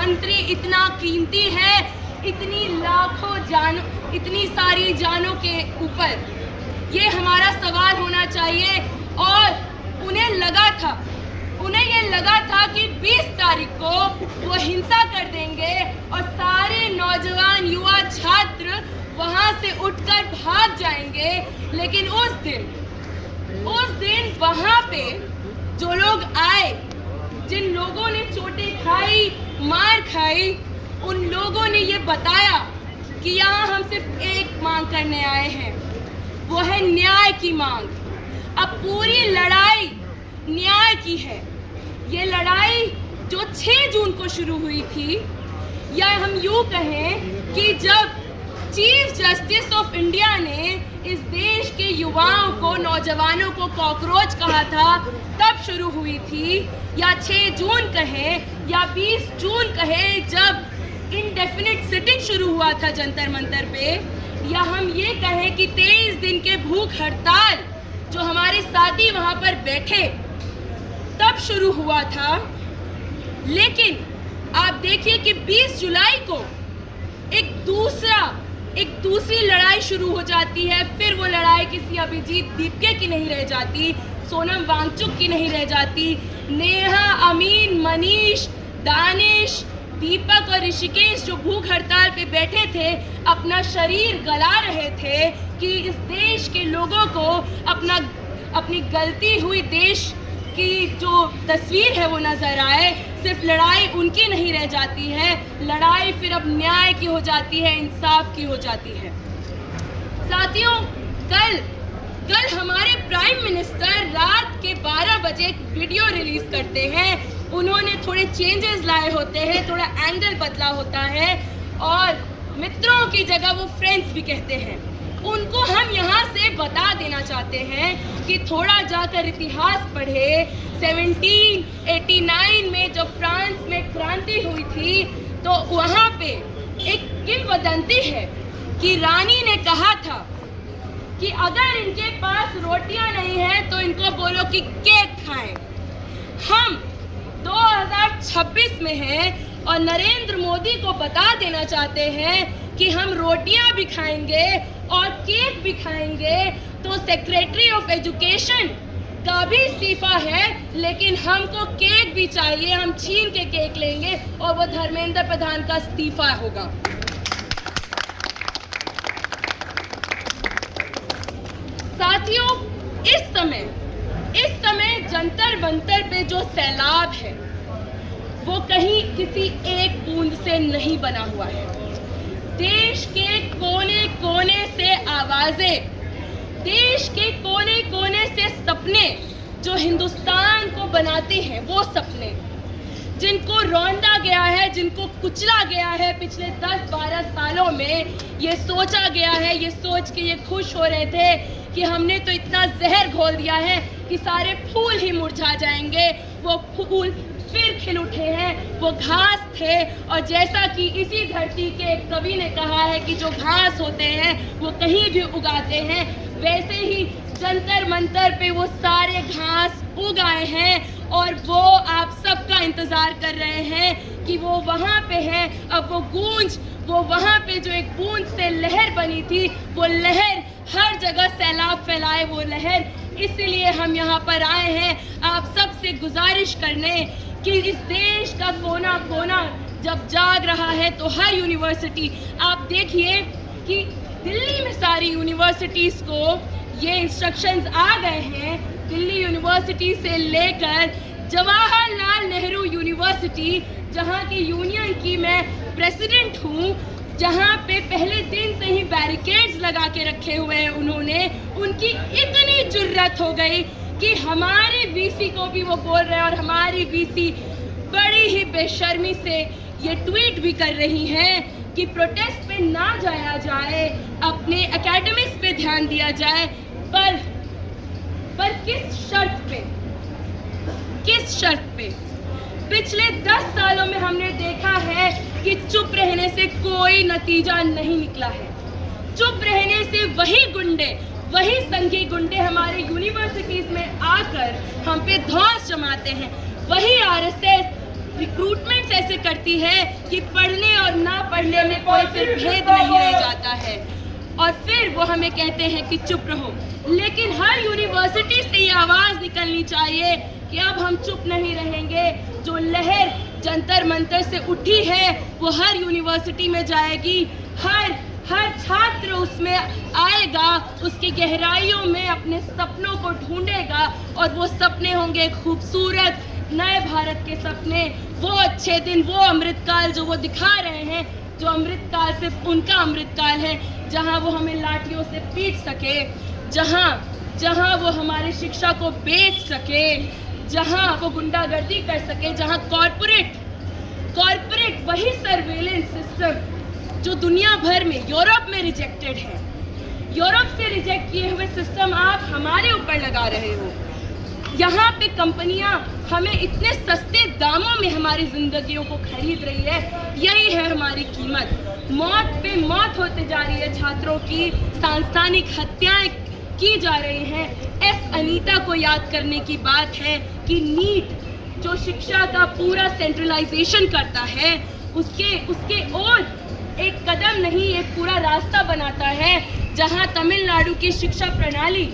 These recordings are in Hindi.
मंत्री इतना कीमती है, इतनी लाखों जानों, इतनी सारी जानों के ऊपर? ये हमारा सवाल होना चाहिए। और उन्हें ये लगा था कि 20 तारीख को वो हिंसा कर देंगे और सारे नौजवान युवा छात्र वहां से उठकर भाग जाएंगे। लेकिन उस दिन वहां पे जो लोग आए, जिन लोगों ने चोटें खाई, मार खाई, उन लोगों ने ये बताया कि यहाँ हम सिर्फ एक मांग करने आए हैं, वो है न्याय की मांग। अब पूरी लड़ाई न्याय की है। ये लड़ाई जो 6 जून को शुरू हुई थी, या हम यूँ कहें कि जब चीफ जस्टिस ऑफ इंडिया ने इस देश के युवाओं को, नौजवानों को कॉकरोच कहा था, तब शुरू हुई थी। या 6 जून कहें या 20 जून कहें, जब इंडेफिनिट सिटिंग शुरू हुआ था जंतर मंतर पे, या हम ये कहें कि 23 दिन के भूख हड़ताल जो हमारे साथी वहां पर बैठे तब शुरू हुआ था। लेकिन आप देखिए कि 20 जुलाई को एक दूसरी लड़ाई शुरू हो जाती है। फिर वो लड़ाई किसी अभिजीत दीपके की नहीं रह जाती, सोनम वांगचुक की नहीं रह जाती, नेहा, अमीन, मनीष, दानिश, दीपक और ऋषिकेश जो भूख हड़ताल पे बैठे थे, अपना शरीर गला रहे थे कि इस देश के लोगों को अपनी गलती हुई देश की जो तस्वीर है वो नजर आए। सिर्फ लड़ाई उनकी नहीं रह जाती है, लड़ाई फिर अब न्याय की हो जाती है, इंसाफ की हो जाती है। साथियों, कल हमारे प्राइम मिनिस्टर रात के 12 बजे एक वीडियो रिलीज करते हैं। उन्होंने थोड़े चेंजेस लाए होते हैं, थोड़ा एंगल बदला होता है और मित्रों की जगह वो फ्रेंड्स भी कहते हैं। उनको हम यहाँ से बता देना चाहते हैं कि थोड़ा जाकर इतिहास पढ़े। 1789 में जब फ्रांस में क्रांति हुई थी, तो वहाँ पे एक किंवदंती है कि रानी ने कहा था कि अगर इनके पास रोटियां नहीं है तो इनको बोलो कि केक खाएं। हम 2026 में हैं और नरेंद्र मोदी को बता देना चाहते हैं कि हम रोटियां भी खाएंगे और केक भी खाएंगे। तो सेक्रेटरी ऑफ एजुकेशन का भी इस्तीफा है, लेकिन हमको केक भी चाहिए। हम छीन के केक लेंगे और वो धर्मेंद्र प्रधान का इस्तीफा होगा। साथियों, इस समय जंतर मंतर पे जो सैलाब है वो कहीं किसी एक बूंद से नहीं बना हुआ है। देश के कोने कोने से आवाजें, देश के कोने कोने से सपने जो हिंदुस्तान को बनाते हैं, वो सपने जिनको रौंदा गया है, जिनको कुचला गया है पिछले 10-12 सालों में, ये सोचा गया है, ये सोच के ये खुश हो रहे थे कि हमने तो इतना जहर घोल दिया है कि सारे फूल ही मुरझा जाएंगे। वो फूल फिर खिल उठे हैं, वो घास थे। और जैसा कि इसी धरती के एक कवि ने कहा है कि जो घास होते हैं वो कहीं भी उगाते हैं, वैसे ही जंतर मंतर पे वो सारे घास उग आए हैं और वो आप सबका इंतजार कर रहे हैं कि वो वहाँ पे है। अब वो गूंज, वो वहाँ पे जो एक बूंद से लहर बनी थी, वो लहर हर जगह सैलाब फैलाए वो लहर। इसलिए हम यहाँ पर आए हैं आप सबसे गुजारिश करने कि इस देश का कोना कोना जब जाग रहा है तो हर यूनिवर्सिटी, आप देखिए कि दिल्ली में सारी यूनिवर्सिटीज़ को ये इंस्ट्रक्शंस आ गए हैं। दिल्ली यूनिवर्सिटी से लेकर जवाहरलाल नेहरू यूनिवर्सिटी, जहाँ की यूनियन की मैं प्रेसिडेंट हूँ, जहाँ पे पहले दिन से ही बैरिकेड्स लगा के रखे हुए हैं उन्होंने, उनकी इतनी जुर्रत हो गई कि हमारे वीसी को भी वो बोल रहे हैं और हमारी वीसी बड़ी ही बेशर्मी से ये ट्वीट भी कर रही हैं कि प्रोटेस्ट पे ना जाया जाए, अपने एकेडमिक्स पे ध्यान दिया जाए। पर किस शर्त पे? किस शर्त पे? पिछले 10 सालों में हमने देखा है कि चुप रहने से कोई नतीजा नहीं निकला है। चुप रहने से वही गुंडे, वही संघी गुंडे हमारे यूनिवर्सिटीज में आकर हम पे धौंस जमाते हैं। वही आरएसएस रिक्रूटमेंट्स ऐसे करती है कि पढ़ने और ना पढ़ने में कोई फिर भेद नहीं रह जाता है, और फिर वो हमें कहते हैं कि चुप रहो। लेकिन हर यूनिवर्सिटी से ये आवाज़ निकलनी चाहिए कि अब हम चुप नहीं रहेंगे। जो लहर जंतर मंतर से उठी है वो हर यूनिवर्सिटी में जाएगी, हर छात्र उसमें आएगा, उसकी गहराइयों में अपने सपनों को ढूंढेगा, और वो सपने होंगे खूबसूरत नए भारत के सपने, वो अच्छे दिन, वो अमृतकाल जो वो दिखा रहे हैं, जो अमृतकाल सिर्फ उनका अमृतकाल है, जहां वो हमें लाठियों से पीट सके, जहां वो हमारे शिक्षा को बेच सके, जहां वो गुंडागर्दी कर सके, जहां कॉर्पोरेट वही सर्वेलेंस सिस्टम जो दुनिया भर में, यूरोप में रिजेक्टेड है, यूरोप से रिजेक्ट किए हुए सिस्टम आप हमारे ऊपर लगा रहे हो। यहाँ पे कंपनियां हमें इतने सस्ते दामों में हमारी जिंदगियों को खरीद रही है, यही है हमारी कीमत। मौत पे मौत होते जा रही है, छात्रों की सांस्थानिक हत्याएं की जा रही हैं। एस अनीता को याद करने की बात है कि नीट जो शिक्षा का पूरा सेंट्रलाइजेशन करता है, उसके और एक कदम नहीं, एक पूरा रास्ता बनाता है, जहां तमिलनाडु की शिक्षा प्रणाली,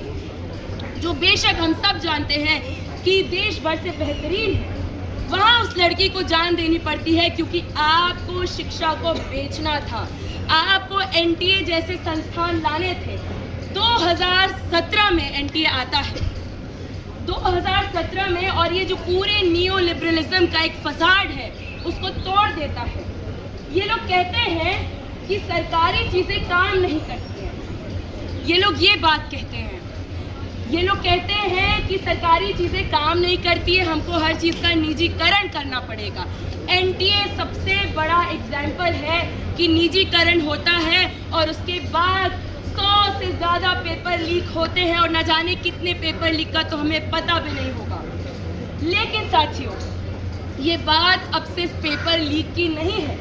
जो बेशक हम सब जानते हैं कि देश भर से बेहतरीन है, वहाँ उस लड़की को जान देनी पड़ती है क्योंकि आपको शिक्षा को बेचना था, आपको एनटीए जैसे संस्थान लाने थे। 2017 में एनटीए आता है, 2017 में, और ये जो पूरे नियो लिबरलिज्म का एक फसाड है उसको तोड़ देता है। ये लोग कहते हैं कि सरकारी चीज़ें काम नहीं करती हैं, ये लोग ये बात कहते हैं, ये लोग कहते हैं कि सरकारी चीज़ें काम नहीं करती है, हमको हर चीज़ का निजीकरण करना पड़ेगा। एनटीए सबसे बड़ा एग्जाम्पल है कि निजीकरण होता है और उसके बाद 100 से ज़्यादा पेपर लीक होते हैं, और न जाने कितने पेपर लीक का तो हमें पता भी नहीं होगा। लेकिन साथियों, ये बात अब सिर्फ पेपर लीक की नहीं है,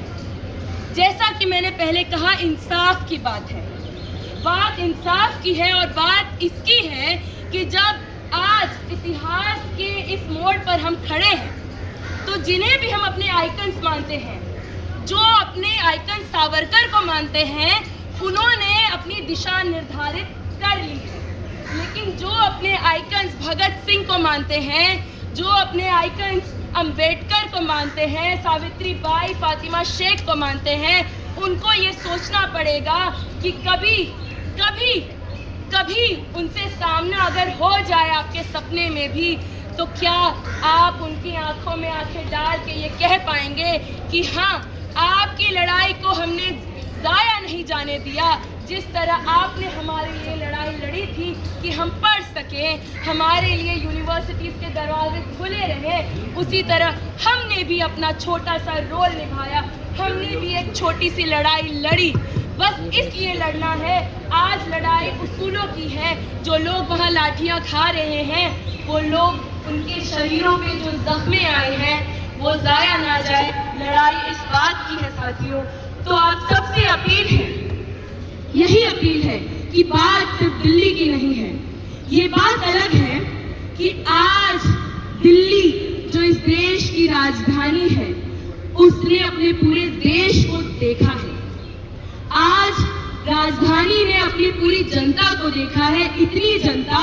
जैसा कि मैंने पहले कहा, इंसाफ की बात है। बात इंसाफ की है, और बात इसकी है कि जब आज इतिहास के इस मोड़ पर हम खड़े हैं, तो जिन्हें भी हम अपने आइकन्स मानते हैं, जो अपने आइकन सावरकर को मानते हैं, उन्होंने अपनी दिशा निर्धारित कर ली है। लेकिन जो अपने आइकन्स भगत सिंह को मानते हैं, जो अपने आइकन्स अंबेडकर को मानते हैं, सावित्री बाई, फातिमा शेख को मानते हैं, उनको ये सोचना पड़ेगा कि कभी उनसे सामना अगर हो जाए आपके सपने में भी, तो क्या आप उनकी आंखों में आंखें डाल के ये कह पाएंगे कि हाँ, आपकी लड़ाई को हमने जाया नहीं जाने दिया। जिस तरह आपने हमारे लिए लड़ाई लड़ी थी कि हम पढ़ सकें, हमारे लिए यूनिवर्सिटीज़ के दरवाजे खुले रहे, उसी तरह हमने भी अपना छोटा सा रोल निभाया, हमने भी एक छोटी सी लड़ाई लड़ी। बस इसलिए लड़ना है। आज लड़ाई उसूलों की है। जो लोग वहाँ लाठियाँ खा रहे हैं, वो लोग, उनके शरीरों पे जो जख्मे आए हैं वो ज़ाया ना जाए। लड़ाई इस बात की है साथियों। तो आप सबसे अपील है, यही अपील है कि बात सिर्फ दिल्ली की नहीं है। ये बात अलग है कि आज दिल्ली जो इस देश की राजधानी है, उसने अपने पूरे देश को देखा है। आज राजधानी ने अपनी पूरी जनता को देखा है, इतनी जनता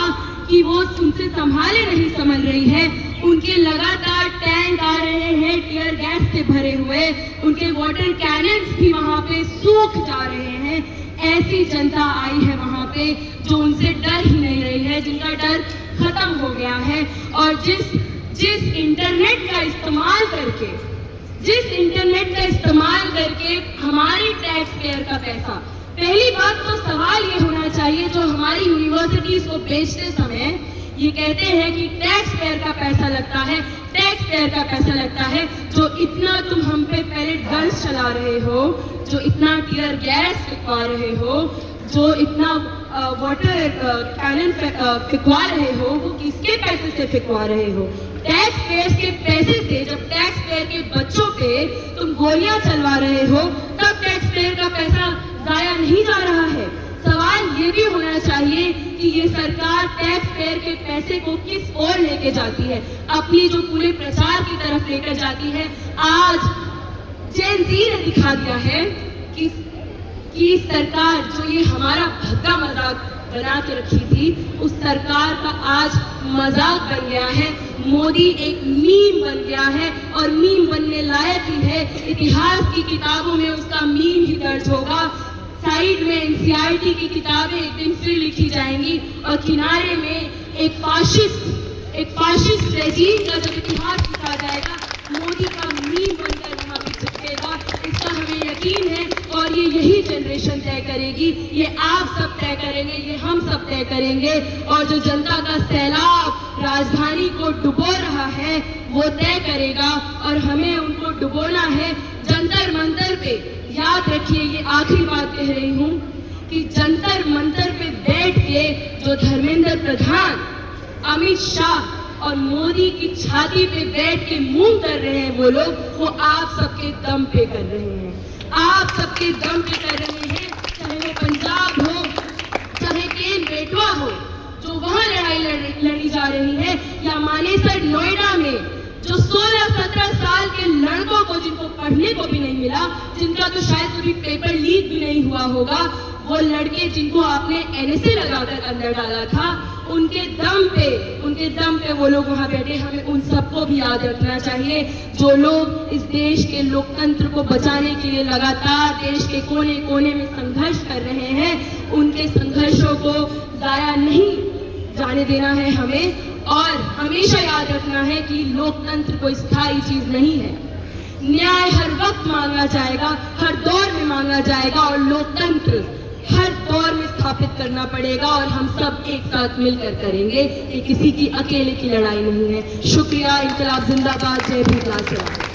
कि वो उनसे संभाले नहीं समझ रही है। उनके लगातार टैंक आ रहे हैं टीयर गैस से भरे हुए, उनके वाटर कैनन्स भी वहाँ पे सूख जा रहे हैं। ऐसी जनता आई है वहाँ पे जो उनसे डर ही नहीं रही है, जिनका डर खत्म हो गया है। और जिस इंटरनेट का इस्तेमाल करके हमारी टैक्स पेयर का पैसा, पहली बात तो सवाल ये होना चाहिए, जो हमारी यूनिवर्सिटीज को बेचते समय ये कहते हैं कि टैक्स पेयर का पैसा लगता है, टैक्स पेयर का पैसा लगता है। जो इतना तुम हम पे पैलेट गन्स चला रहे हो, जो इतना टीयर गैस फिकवा रहे हो, जो इतना वाटर कैनन फिकवा रहे हो, वो किसके पैसे से फिकवा रहे हो? टैक्स पेयर के पैसे से। जब टैक्स पेयर के बच्चों पे तुम गोलियां चलवा रहे हो, तब टैक्स पेयर का पैसा जाया नहीं जा रहा है। सवाल ये भी होना चाहिए कि ये सरकार टैक्स पेयर के पैसे को किस ओर लेके जाती है, अपनी जो पूरे प्रचार की तरफ लेकर जाती है। आज जेन जी ने दिखा दिया है कि सरकार जो ये हमारा भद्दा मजाक बना के रखी थी, उस सरकार का आज मजाक बन गया है। मोदी एक मीम बन गया है और मीम बनने लायक ही है। इतिहास की किताबों में उसका मीम ही दर्ज होगा। साइड में एनसीईआरटी की किताबें एक दिन फिर लिखी जाएंगी और किनारे में एक फाशिस्ट रेजीम का जब इतिहास लिखा जाएगा, मोदी का मीम बनकर वहां पे चिपकेगा। इसका हमें यकीन है और यही जनरेशन तय करेगी, ये आप सब तय करेंगे, ये हम सब तय करेंगे। और जो जनता का सैलाब राजधानी को डुबो रहा है वो तय करेगा और हमें उनको डुबोना है जंतर मंतर पे। याद रखिए, ये आखिरी बात कह रही हूँ कि जंतर मंतर पे बैठ के जो धर्मेंद्र प्रधान, अमित शाह और मोदी की छाती पे बैठ के मुंह कर रहे हैं वो लोग, वो आप सबके दम पे कर रहे हैं, आप सबके दम पे कर रहे हैं। चाहे वो पंजाब हो, चाहे केन बेटवा हो, जो वहां लड़ाई लड़ी जा रही है, या मानेसर नोएडा में जो 16-17 साल के लड़कों को, जिनको पढ़ने को भी नहीं मिला, जिनका तो शायद कभी पेपर लीक भी नहीं हुआ होगा, वो लड़के जिनको आपने एनएसए लगाकर अंदर डाला था, उनके दम पे वो लोग वहां बैठे। हमें उन सबको भी याद रखना चाहिए जो लोग इस देश के लोकतंत्र को बचाने के लिए लगातार देश के कोने कोने में संघर्ष कर रहे हैं। उनके संघर्षों को जाया नहीं जाने देना है हमें, और हमेशा याद रखना है कि लोकतंत्र कोई स्थायी चीज नहीं है। न्याय हर वक्त मांगा जाएगा, हर दौर में मांगा जाएगा, और लोकतंत्र हर दौर में स्थापित करना पड़ेगा और हम सब एक साथ मिलकर करेंगे। ये किसी की अकेले की लड़ाई नहीं है। शुक्रिया। इंकलाब जिंदाबाद। जय भीम।